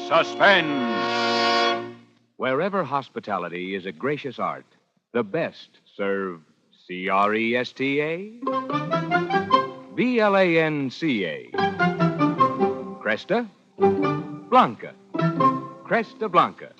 Suspense. Wherever hospitality is a gracious art, the best serve C-R-E-S-T-A, B-L-A-N-C-A. Cresta Blanca. Cresta Blanca.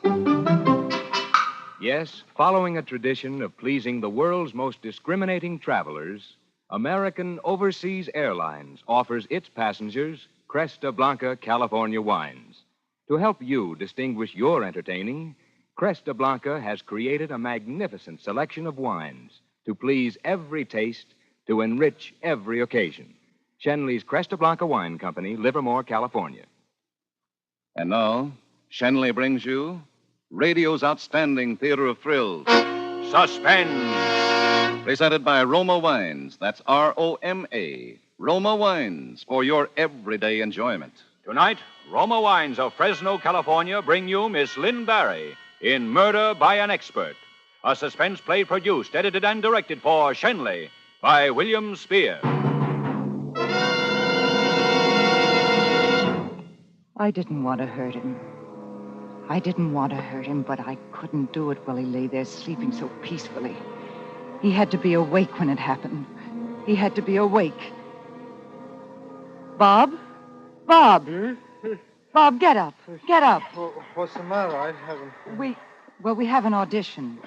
Yes, following a tradition of pleasing the world's most discriminating travelers, American Overseas Airlines offers its passengers Cresta Blanca California wines. To help you distinguish your entertaining, Cresta Blanca has created a magnificent selection of wines to please every taste, to enrich every occasion. Shenley's Cresta Blanca Wine Company, Livermore, California. And now, Shenley brings you radio's outstanding theater of thrills. Suspense. Presented by Roma Wines. That's R-O-M-A. Roma Wines, for your everyday enjoyment. Tonight, Roma Wines of Fresno, California bring you Miss Lynn Barry in Murder by an Expert, a suspense play produced, edited, and directed for Shenley by William Spear. I didn't want to hurt him. But I couldn't do it while he lay there sleeping so peacefully. He had to be awake when it happened. He had to be awake. Bob? Bob! Bob, get up. Get up. Well, what's the matter? I haven't... We have an audition.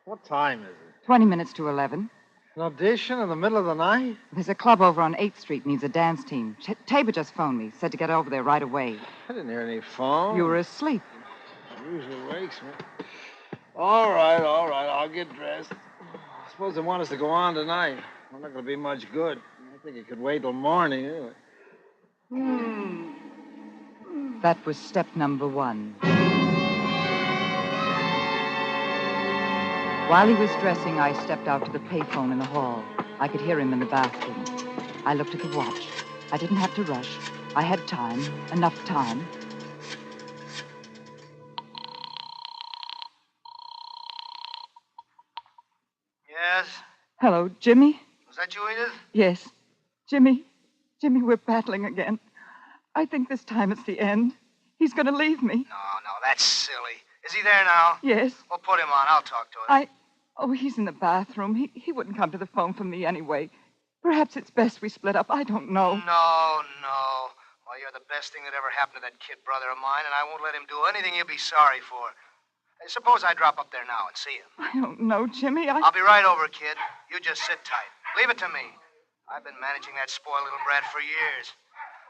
What time is it? 20 minutes to 11. An audition in the middle of the night? There's a club over on 8th Street needs a dance team. Tabor just phoned me. Said to get over there right away. I didn't hear any phone. You were asleep. Usually wakes me. All right. I'll get dressed. I suppose they want us to go on tonight. I'm not going to be much good. I think it could wait till morning anyway. That was step number 1. While he was dressing, I stepped out to the payphone in the hall. I could hear him in the bathroom. I looked at the watch. I didn't have to rush. I had time, enough time. Yes? Hello, Jimmy? Was that you, Edith? Yes. Jimmy, we're battling again. I think this time it's the end. He's going to leave me. No, that's silly. Is he there now? Yes. Well, put him on. I'll talk to him. He's in the bathroom. He wouldn't come to the phone for me anyway. Perhaps it's best we split up. I don't know. No. Well, you're the best thing that ever happened to that kid brother of mine, and I won't let him do anything he'll be sorry for. Suppose I drop up there now and see him. I don't know, Jimmy. I'll be right over, kid. You just sit tight. Leave it to me. I've been managing that spoiled little brat for years.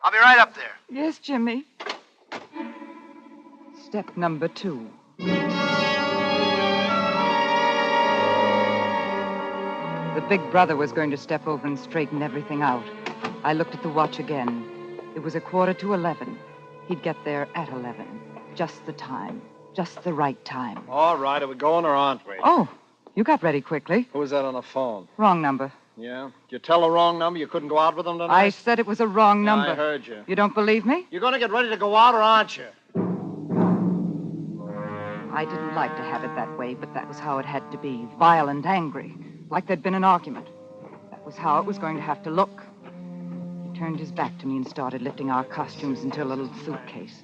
I'll be right up there. Yes, Jimmy. Step number 2. The big brother was going to step over and straighten everything out. I looked at the watch again. It was 11:15. He'd get there at 11. Just the time. Just the right time. All right, are we going or aren't we? Oh, you got ready quickly. Who was that on the phone? Wrong number. Yeah? Did you tell the wrong number? You couldn't go out with them tonight? I said it was a wrong number. I heard you. You don't believe me? You're going to get ready to go out or aren't you? I didn't like to have it that way, but that was how it had to be. Violent, angry, like there'd been an argument. That was how it was going to have to look. He turned his back to me and started lifting our costumes into a little suitcase.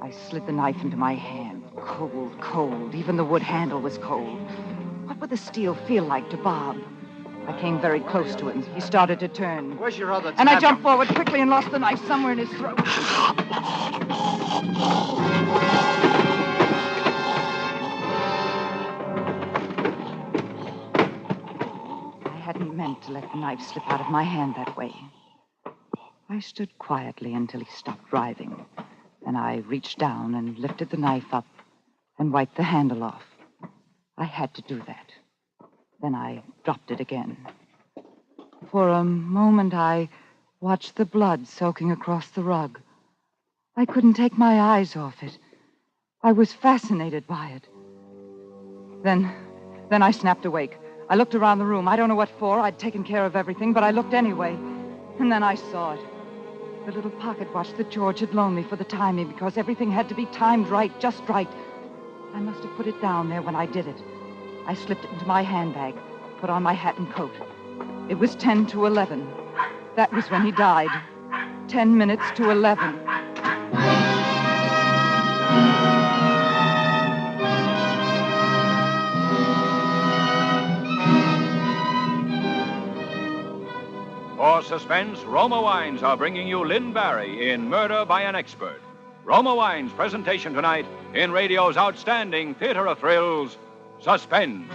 I slid the knife into my hand. Cold. Even the wood handle was cold. What would the steel feel like to Bob? I came very close to him. He started to turn. Where's your other And I jumped forward quickly and lost the knife somewhere in his throat. I hadn't meant to let the knife slip out of my hand that way. I stood quietly until he stopped driving. Then I reached down and lifted the knife up and wiped the handle off. I had to do that. Then I dropped it again. For a moment, I watched the blood soaking across the rug. I couldn't take my eyes off it. I was fascinated by it. Then I snapped awake. I looked around the room. I don't know what for. I'd taken care of everything, but I looked anyway. And then I saw it. The little pocket watch that George had loaned me for the timing, because everything had to be timed right, just right. I must have put it down there when I did it. I slipped it into my handbag, put on my hat and coat. It was 10 to 11. That was when he died. 10 minutes to 11. For Suspense, Roma Wines are bringing you Lynn Barry in Murder by an Expert. Roma Wines' presentation tonight in radio's outstanding theater of thrills, Suspense.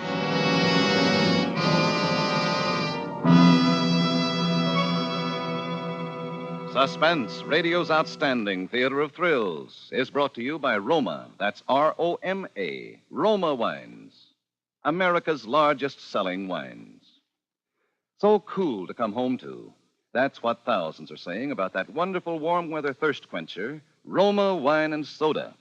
Suspense, radio's outstanding theater of thrills, is brought to you by Roma. That's Roma. Roma Wines. America's largest selling wines. So cool to come home to. That's what thousands are saying about that wonderful warm weather thirst quencher, Roma Wine and Soda.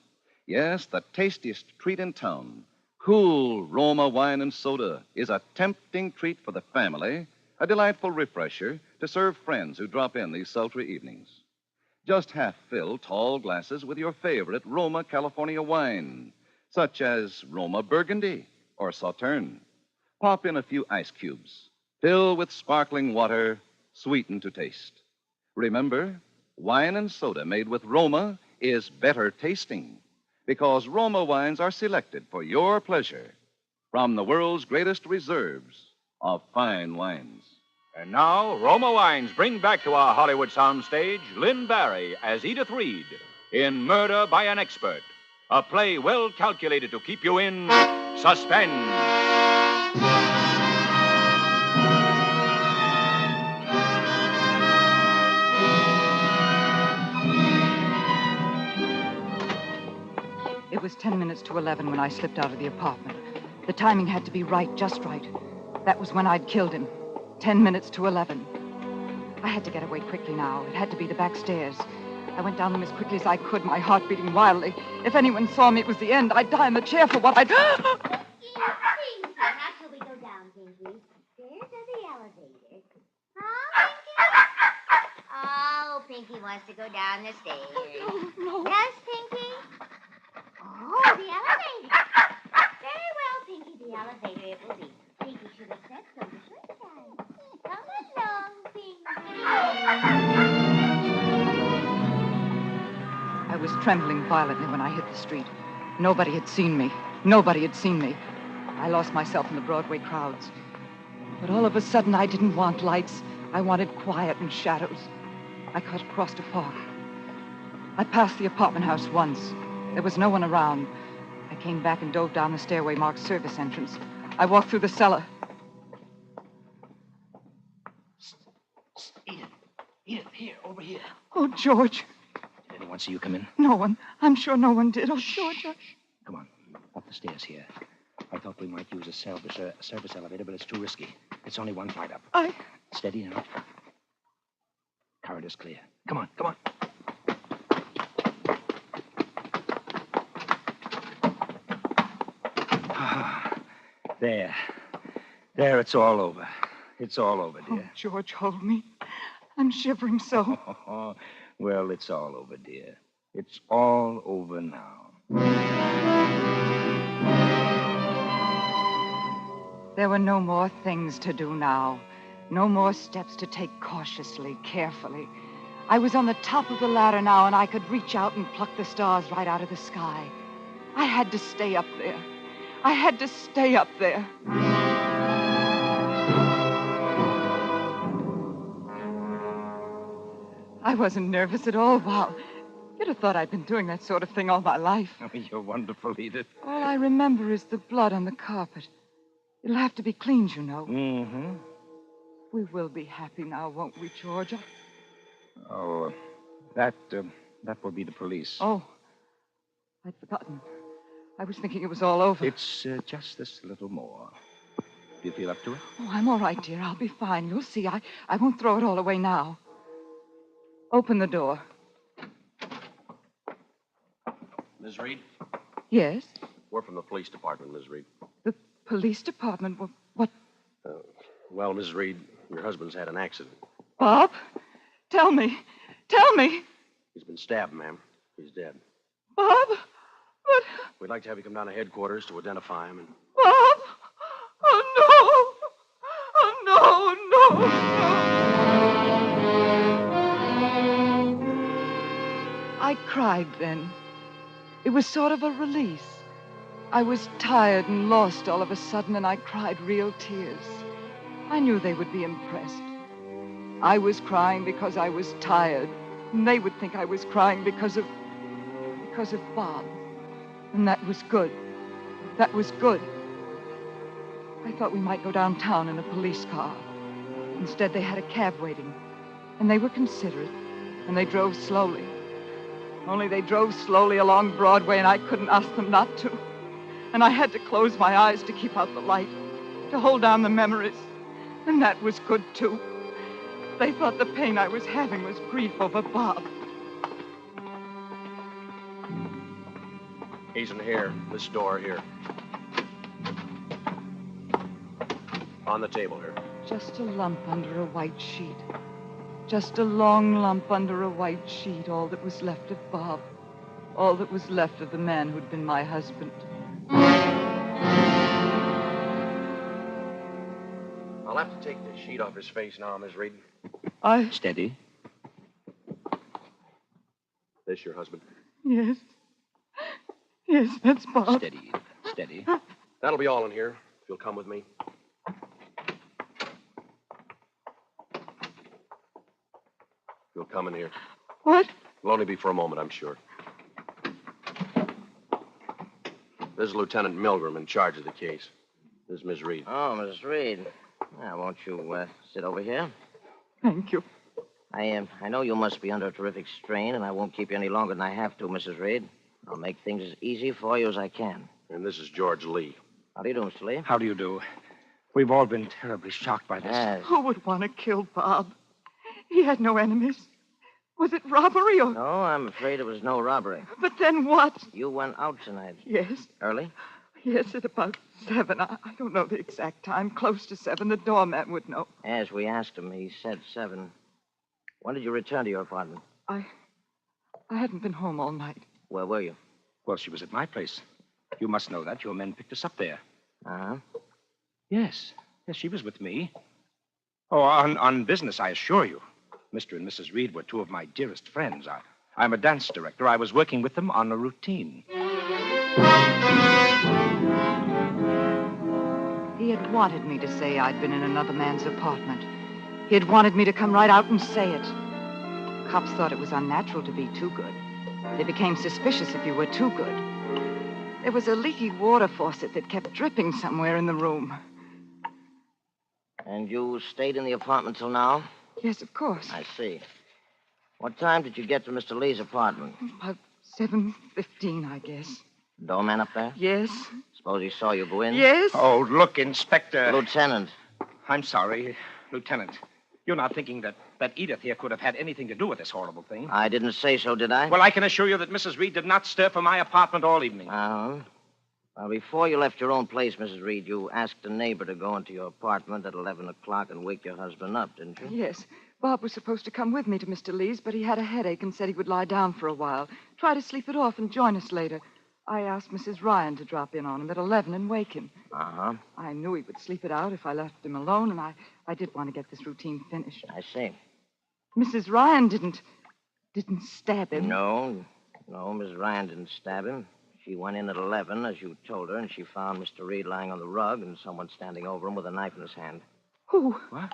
Yes, the tastiest treat in town. Cool Roma Wine and Soda is a tempting treat for the family, a delightful refresher to serve friends who drop in these sultry evenings. Just half-fill tall glasses with your favorite Roma California wine, such as Roma Burgundy or Sauterne. Pop in a few ice cubes. Fill with sparkling water, sweeten to taste. Remember, wine and soda made with Roma is better tasting because Roma wines are selected for your pleasure from the world's greatest reserves of fine wines. And now, Roma Wines bring back to our Hollywood soundstage Lynn Barry as Edith Reed in Murder by an Expert, a play well calculated to keep you in suspense. It was 10 minutes to 11 when I slipped out of the apartment. The timing had to be right, just right. That was when I'd killed him. 10 minutes to 11. I had to get away quickly now. It had to be the back stairs. I went down them as quickly as I could, my heart beating wildly. If anyone saw me, it was the end. I'd die in the chair for what I'd... Pinky, how shall we go down, Pinky? Stairs or the elevator? Huh, Pinky? Oh, Pinky wants to go down the stairs. No. Yes, Pinky? Oh, the elevator. Very well, Pinky, the elevator it will be. Pinky should have said so the first time. Come along, Pinky. I was trembling violently when I hit the street. Nobody had seen me. Nobody had seen me. I lost myself in the Broadway crowds. But all of a sudden, I didn't want lights. I wanted quiet and shadows. I cut across a park. I passed the apartment house once. There was no one around. I came back and dove down the stairway marked service entrance. I walked through the cellar. Edith, here, over here. Oh, George. Did anyone see you come in? No one. I'm sure no one did. Oh, George. Come on, up the stairs here. I thought we might use a service elevator, but it's too risky. It's only one flight up. Steady now. Corridor's clear. Come on, come on. There. There, it's all over. It's all over, Oh, dear. George, hold me. I'm shivering so. Well, it's all over, dear. It's all over now. There were no more things to do now. No more steps to take cautiously, carefully. I was on the top of the ladder now, and I could reach out and pluck the stars right out of the sky. I had to stay up there. I had to stay up there. I wasn't nervous at all. Wow. You'd have thought I'd been doing that sort of thing all my life. Oh, you're wonderful, Edith. All I remember is the blood on the carpet. It'll have to be cleaned, you know. Mm-hmm. We will be happy now, won't we, George? Oh, that will be the police. Oh, I'd forgotten. I was thinking it was all over. It's just this little more. Do you feel up to it? Oh, I'm all right, dear. I'll be fine. You'll see. I won't throw it all away now. Open the door. Miss Reed? Yes? We're from the police department, Miss Reed. The police department? What? Well, Miss Reed, your husband's had an accident. Bob? Tell me. Tell me. He's been stabbed, ma'am. He's dead. Bob? What? We'd like to have you come down to headquarters to identify him and... Bob? Oh, no. Oh, no, no. I cried then. It was sort of a release. I was tired and lost all of a sudden, and I cried real tears. I knew they would be impressed. I was crying because I was tired. And they would think I was crying because of Bob. And that was good. That was good. I thought we might go downtown in a police car. Instead, they had a cab waiting. And they were considerate. And they drove slowly. Only they drove slowly along Broadway, and I couldn't ask them not to. And I had to close my eyes to keep out the light, to hold down the memories. And that was good, too. They thought the pain I was having was grief over Bob. He's in here. This door here. On the table here. Just a lump under a white sheet. Just a long lump under a white sheet, all that was left of Bob. All that was left of the man who'd been my husband. I'll have to take the sheet off his face now, Miss Reed. Steady. This your husband? Yes. Yes, that's Bob. Steady. Steady. That'll be all in here, if you'll come with me. You'll come in here. What? It'll only be for a moment, I'm sure. This is Lieutenant Milgram in charge of the case. This is Miss Reed. Oh, Mrs. Reed. Now, won't you sit over here? Thank you. I know you must be under a terrific strain, and I won't keep you any longer than I have to, Mrs. Reed. I'll make things as easy for you as I can. And this is George Lee. How do you do, Mr. Lee? How do you do? We've all been terribly shocked by this. Yes. Who would want to kill Bob? He had no enemies. Was it robbery or... No, I'm afraid it was no robbery. But then what? You went out tonight. Yes. Early? Yes, at about 7. I don't know the exact time. Close to 7. The doorman would know. As we asked him, he said 7. When did you return to your apartment? I hadn't been home all night. Where were you? Well, she was at my place. You must know that. Your men picked us up there. Uh-huh. Yes. Yes, she was with me. Oh, on business, I assure you. Mr. and Mrs. Reed were two of my dearest friends. I'm a dance director. I was working with them on a routine. He had wanted me to say I'd been in another man's apartment. He had wanted me to come right out and say it. Cops thought it was unnatural to be too good. They became suspicious if you were too good. There was a leaky water faucet that kept dripping somewhere in the room. And you stayed in the apartment till now? Yes, of course. I see. What time did you get to Mr. Lee's apartment? About 7:15, I guess. Doorman up there? Yes. Suppose he saw you go in? Yes. Oh, look, Inspector. Lieutenant. I'm sorry, Lieutenant. You're not thinking that Edith here could have had anything to do with this horrible thing? I didn't say so, did I? Well, I can assure you that Mrs. Reed did not stir from my apartment all evening. Uh-huh. Well, before you left your own place, Mrs. Reed, you asked a neighbor to go into your apartment at 11 o'clock and wake your husband up, didn't you? Yes. Bob was supposed to come with me to Mr. Lee's, but he had a headache and said he would lie down for a while. Try to sleep it off and join us later. I asked Mrs. Ryan to drop in on him at 11 and wake him. Uh-huh. I knew he would sleep it out if I left him alone, and I did want to get this routine finished. I see. Mrs. Ryan didn't stab him. No, Miss Ryan didn't stab him. She went in at 11, as you told her, and she found Mr. Reed lying on the rug and someone standing over him with a knife in his hand. Who? What?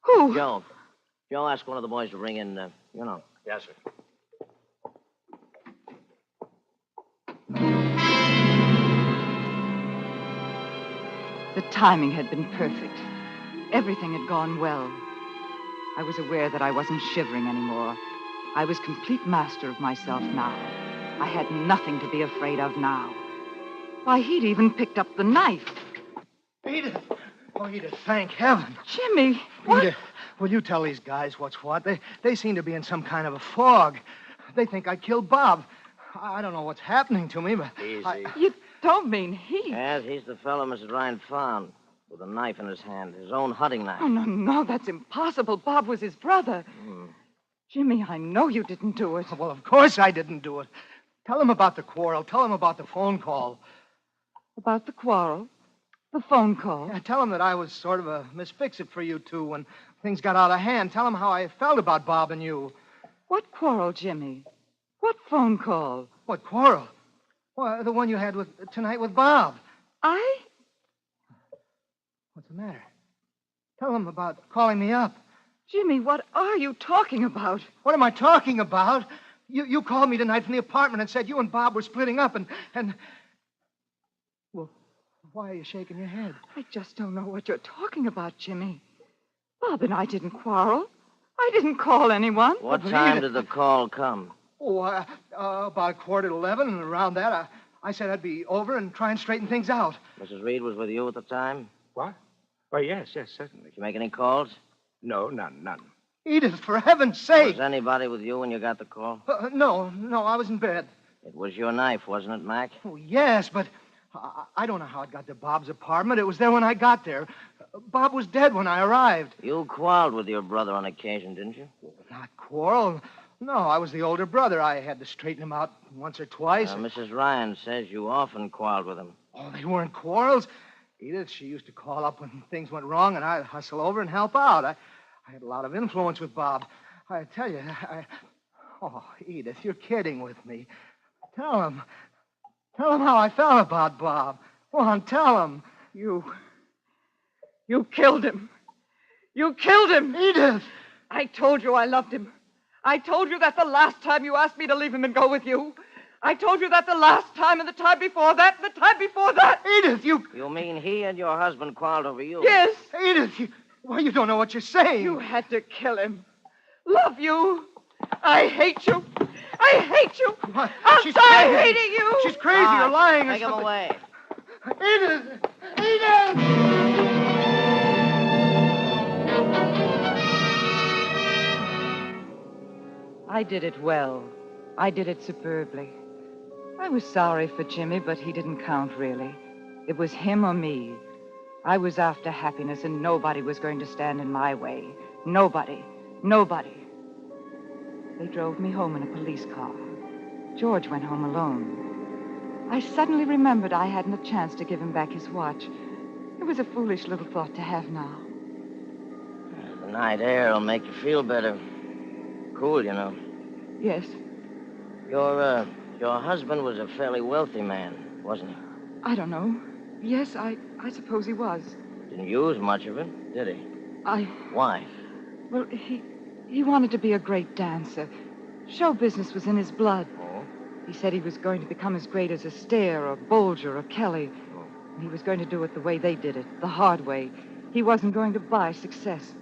Who? Joe, ask one of the boys to bring in, Yes, sir. The timing had been perfect. Everything had gone well. I was aware that I wasn't shivering anymore. I was complete master of myself now. I had nothing to be afraid of now. Why, he'd even picked up the knife. Edith! Oh, Edith, thank heaven. Jimmy, what? Edith, will you tell these guys what's what? They seem to be in some kind of a fog. They think I killed Bob. I don't know what's happening to me, but... Easy. You don't mean he. Yes, he's the fellow Mrs. Ryan found with a knife in his hand, his own hunting knife. Oh, no, that's impossible. Bob was his brother. Jimmy, I know you didn't do it. Well, of course I didn't do it. Tell them about the quarrel. Tell them about the phone call. About the quarrel? The phone call? Yeah, tell them that I was sort of a misfix-it for you two when things got out of hand. Tell them how I felt about Bob and you. What quarrel, Jimmy? What phone call? What quarrel? Well, the one you had tonight with Bob. I? What's the matter? Tell them about calling me up. Jimmy, what are you talking about? What am I talking about? You called me tonight from the apartment and said you and Bob were splitting up and... Well, why are you shaking your head? I just don't know what you're talking about, Jimmy. Bob and I didn't quarrel. I didn't call anyone. What time did the call come? Oh, about 11:15, and around that, I said I'd be over and try and straighten things out. Mrs. Reed was with you at the time? What? Why, yes, certainly. Did you make any calls? No, none. Edith, for heaven's sake! Was anybody with you when you got the call? No, I was in bed. It was your knife, wasn't it, Mac? Oh, yes, but I don't know how it got to Bob's apartment. It was there when I got there. Bob was dead when I arrived. You quarreled with your brother on occasion, didn't you? Not quarrel. No, I was the older brother. I had to straighten him out once or twice. Mrs. Ryan says you often quarreled with him. Oh, they weren't quarrels. Edith, she used to call up when things went wrong, and I'd hustle over and help out. I had a lot of influence with Bob. I tell you, Oh, Edith, you're kidding with me. Tell him how I felt about Bob. Go on, tell him. You killed him. You killed him. Edith! I told you I loved him. I told you that the last time you asked me to leave him and go with you. I told you that the last time and the time before that and the time before that. Edith, you... You mean he and your husband quarreled over you? Yes. Edith, you don't know what you're saying. You had to kill him. Love you. I hate you. I hate you. What? I'll die hating you. She's crazy. You're lying or Take him something. away. Edith! Edith! I did it well. I did it superbly. I was sorry for Jimmy, but he didn't count, really. It was him or me. I was after happiness, and nobody was going to stand in my way. Nobody. They drove me home in a police car. George went home alone. I suddenly remembered I hadn't a chance to give him back his watch. It was a foolish little thought to have now. The night air will make you feel better. Cool, you know. Yes. Your husband was a fairly wealthy man, wasn't he? I don't know. Yes, I suppose he was. Didn't use much of it, did he? Why? Well, he wanted to be a great dancer. Show business was in his blood. Oh? He said he was going to become as great as Astaire or Bolger or Kelly. Oh. And he was going to do it the way they did it, the hard way. He wasn't going to buy success.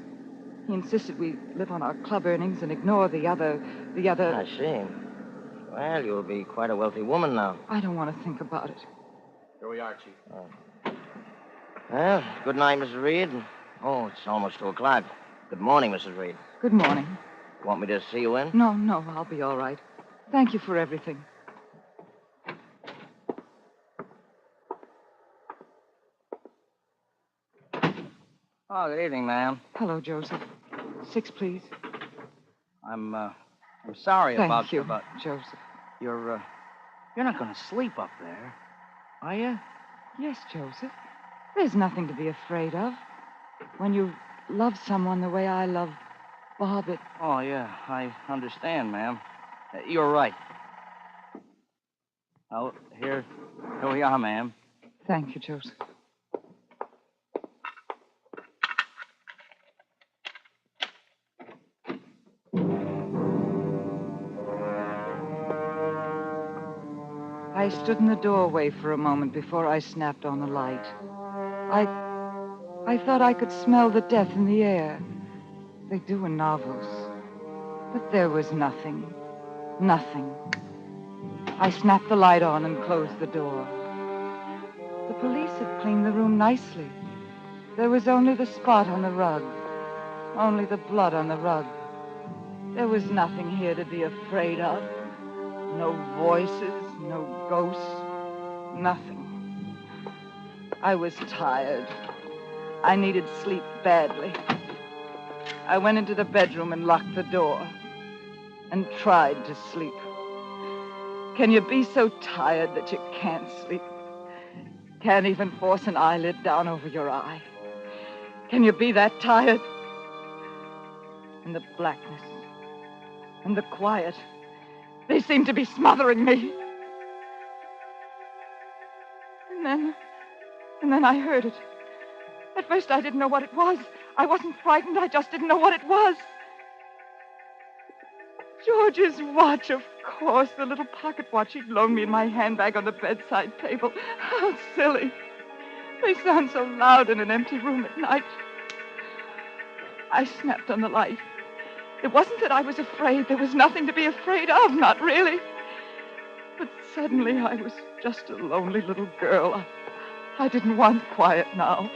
He insisted we live on our club earnings and ignore the other... I see. Well, you'll be quite a wealthy woman now. I don't want to think about it. Here we are, Chief. Well, good night, Mrs. Reed. Oh, it's almost 2 o'clock. Good morning, Mrs. Reed. Good morning. Want me to see you in? No, I'll be all right. Thank you for everything. Oh, good evening, ma'am. Hello, Joseph. 6, please. I'm sorry Thank you, about Joseph. you're not going to sleep up there, are you? Yes, Joseph. There's nothing to be afraid of. When you love someone the way I love Bob, it... Oh, yeah, I understand, ma'am. You're right. Oh, here we are, ma'am. Thank you, Joseph. I stood in the doorway for a moment before I snapped on the light. I thought I could smell the death in the air. They do in novels. But there was nothing. Nothing. I snapped the light on and closed the door. The police had cleaned the room nicely. There was only the spot on the rug. Only the blood on the rug. There was nothing here to be afraid of. No voices, no ghosts, nothing. I was tired. I needed sleep badly. I went into the bedroom and locked the door and tried to sleep. Can you be so tired that you can't sleep? Can't even force an eyelid down over your eye? Can you be that tired? And the blackness and the quiet, they seem to be smothering me. And then I heard it. At first, I didn't know what it was. I wasn't frightened. I just didn't know what it was. George's watch, of course. The little pocket watch he'd loaned me in my handbag on the bedside table. How silly. They sound so loud in an empty room at night. I snapped on the light. It wasn't that I was afraid. There was nothing to be afraid of, not really. But suddenly I was just a lonely little girl. I didn't want quiet now.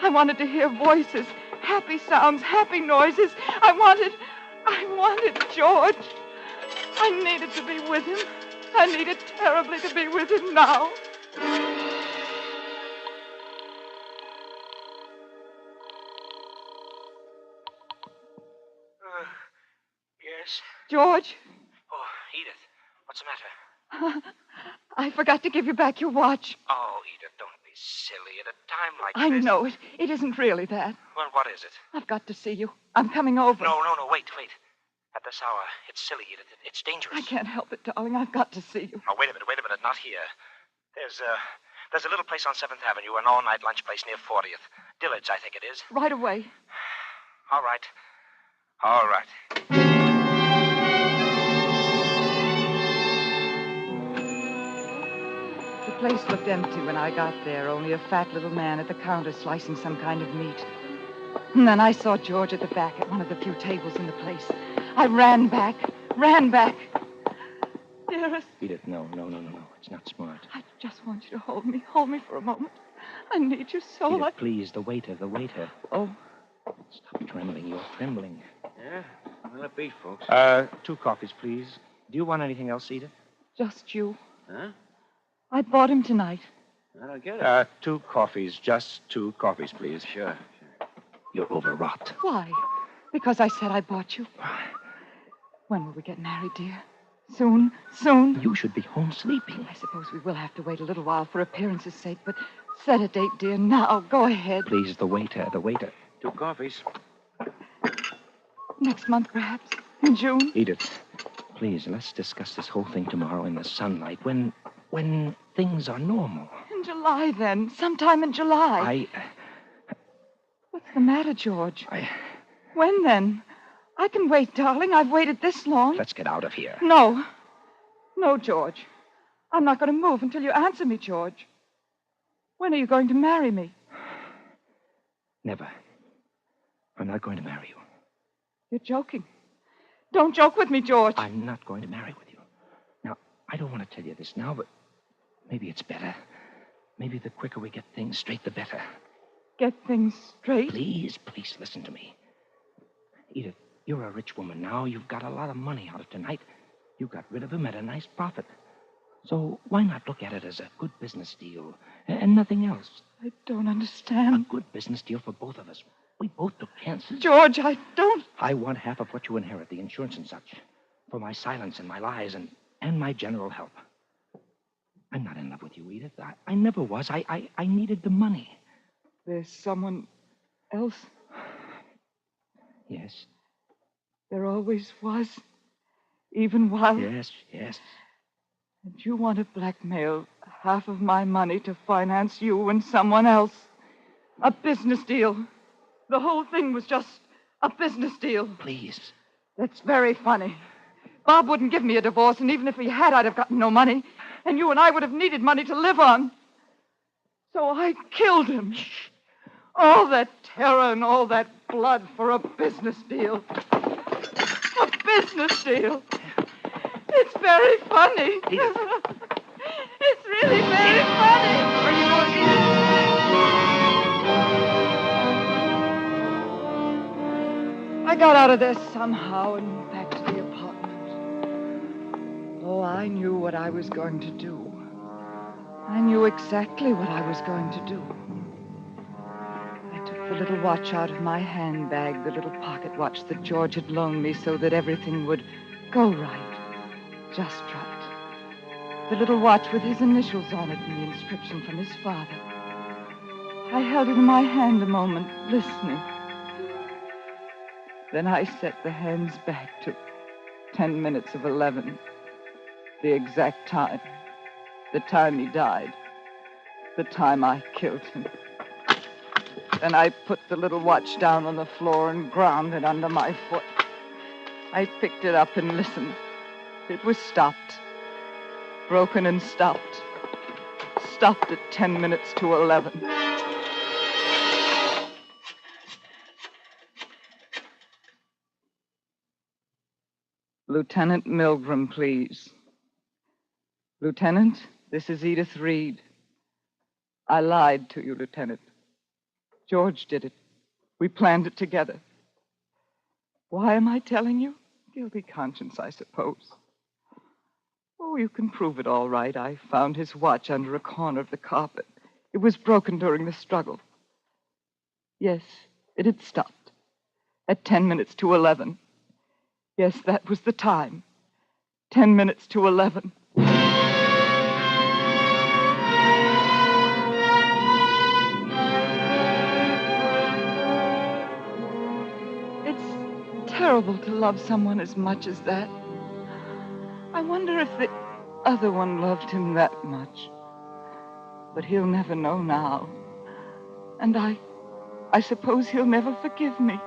I wanted to hear voices, happy sounds, happy noises. I wanted George. I needed to be with him. I needed terribly to be with him now. Yes? George? Oh, Edith, what's the matter? I forgot to give you back your watch. Oh, Edith, don't be silly at a time like I this. know it. It isn't really that. Well, what is it? I've got to see you. I'm coming over. No, wait. At this hour, it's silly, Edith. It's dangerous. I can't help it, darling. I've got to see you. Oh, wait a minute. Not here. There's a little place on 7th Avenue, an all-night lunch place near 40th. Dillard's, I think it is. Right away. All right. The place looked empty when I got there, only a fat little man at the counter slicing some kind of meat. And then I saw George at the back at one of the few tables in the place. I ran back. Dearest. Edith, no. It's not smart. I just want you to hold me. Hold me for a moment. I need you so. Edith, please, the waiter. Oh. Stop trembling. You're trembling. Yeah? Well, it beat, folks. 2 coffees, please. Do you want anything else, Edith? Just you. Huh? I bought him tonight. I don't get it. 2 coffees. Just 2 coffees, please. Sure. You're overwrought. Why? Because I said I bought you. When will we get married, dear? Soon? You should be home sleeping. I suppose we will have to wait a little while for appearance's sake, but set a date, dear, now. Go ahead. Please, the waiter. 2 coffees. Next month, perhaps. In June. Edith, please, let's discuss this whole thing tomorrow in the sunlight, when things are normal. In July, then. Sometime in July. What's the matter, George? When, then? I can wait, darling. I've waited this long. Let's get out of here. No. No, George. I'm not going to move until you answer me, George. When are you going to marry me? Never. I'm not going to marry you. You're joking. Don't joke with me, George. I'm not going to marry with you. Now, I don't want to tell you this now, but maybe it's better. Maybe the quicker we get things straight, the better. Get things straight? Please listen to me. Edith, you're a rich woman now. You've got a lot of money out of tonight. You got rid of him at a nice profit. So why not look at it as a good business deal and nothing else? I don't understand. A good business deal for both of us. We both took chances. George, I don't... I want half of what you inherit, the insurance and such, for my silence and my lies and my general help. I'm not in love with you, Edith. I never was. I needed the money. There's someone else? Yes. There always was, even while... Yes. And you want to blackmail half of my money to finance you and someone else. A business deal. The whole thing was just a business deal. Please. That's very funny. Bob wouldn't give me a divorce, and even if he had, I'd have gotten no money. And you and I would have needed money to live on. So I killed him. All that terror and all that blood for a business deal. A business deal. It's very funny. It's really very funny. Are you going I got out of there somehow and back to the apartment. Oh, I knew what I was going to do. I knew exactly what I was going to do. I took the little watch out of my handbag, the little pocket watch that George had loaned me so that everything would go right, just right. The little watch with his initials on it and the inscription from his father. I held it in my hand a moment, listening. Then I set the hands back to 10 minutes of 11. The exact time. The time he died. The time I killed him. Then I put the little watch down on the floor and ground it under my foot. I picked it up and listened. It was stopped. Broken and stopped. Stopped at 10 minutes to 11. Lieutenant Milgram, please. Lieutenant, this is Edith Reed. I lied to you, Lieutenant. George did it. We planned it together. Why am I telling you? Guilty conscience, I suppose. Oh, you can prove it all right. I found his watch under a corner of the carpet. It was broken during the struggle. Yes, it had stopped. At 10 minutes to 11. Yes, that was the time. 10 minutes to 11. It's terrible to love someone as much as that. I wonder if the other one loved him that much. But he'll never know now. And I suppose he'll never forgive me.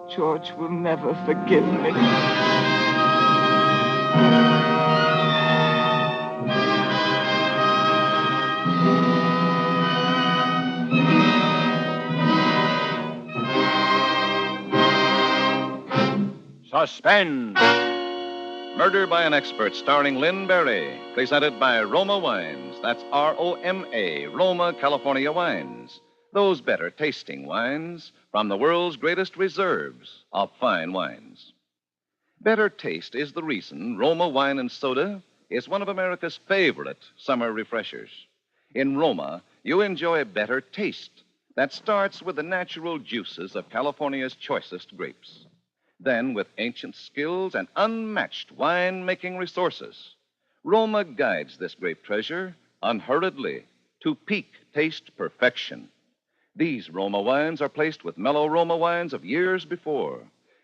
George will never forgive me. Suspense. Murder by an Expert, starring Lynn Berry. Presented by Roma Wines. That's R-O-M-A, Roma, California Wines. Those better tasting wines from the world's greatest reserves of fine wines. Better taste is the reason Roma Wine and Soda is one of America's favorite summer refreshers. In Roma, you enjoy better taste that starts with the natural juices of California's choicest grapes. Then, with ancient skills and unmatched wine-making resources, Roma guides this grape treasure unhurriedly to peak taste perfection. These Roma wines are placed with mellow Roma wines of years before,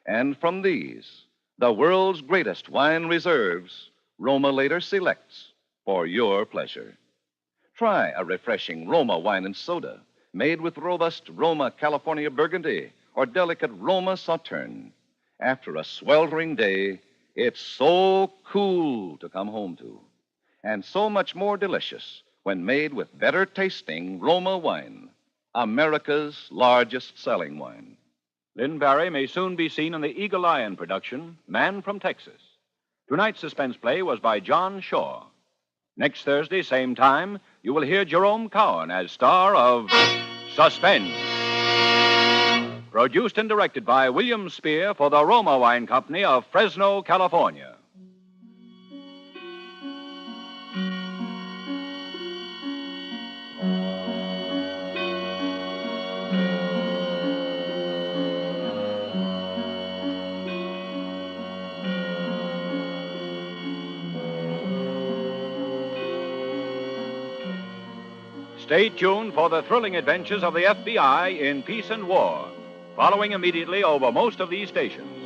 and from these, the world's greatest wine reserves, Roma later selects for your pleasure. Try a refreshing Roma wine and soda made with robust Roma California Burgundy or delicate Roma Sauterne. After a sweltering day, it's so cool to come home to, and so much more delicious when made with better tasting Roma wine, America's largest selling wine. Lynn Barry may soon be seen in the Eagle Lion production, Man from Texas. Tonight's suspense play was by John Shaw. Next Thursday, same time, you will hear Jerome Cowan as star of Suspense. Produced and directed by William Spear for the Roma Wine Company of Fresno, California. Stay tuned for the thrilling adventures of the FBI in Peace and War, following immediately over most of these stations.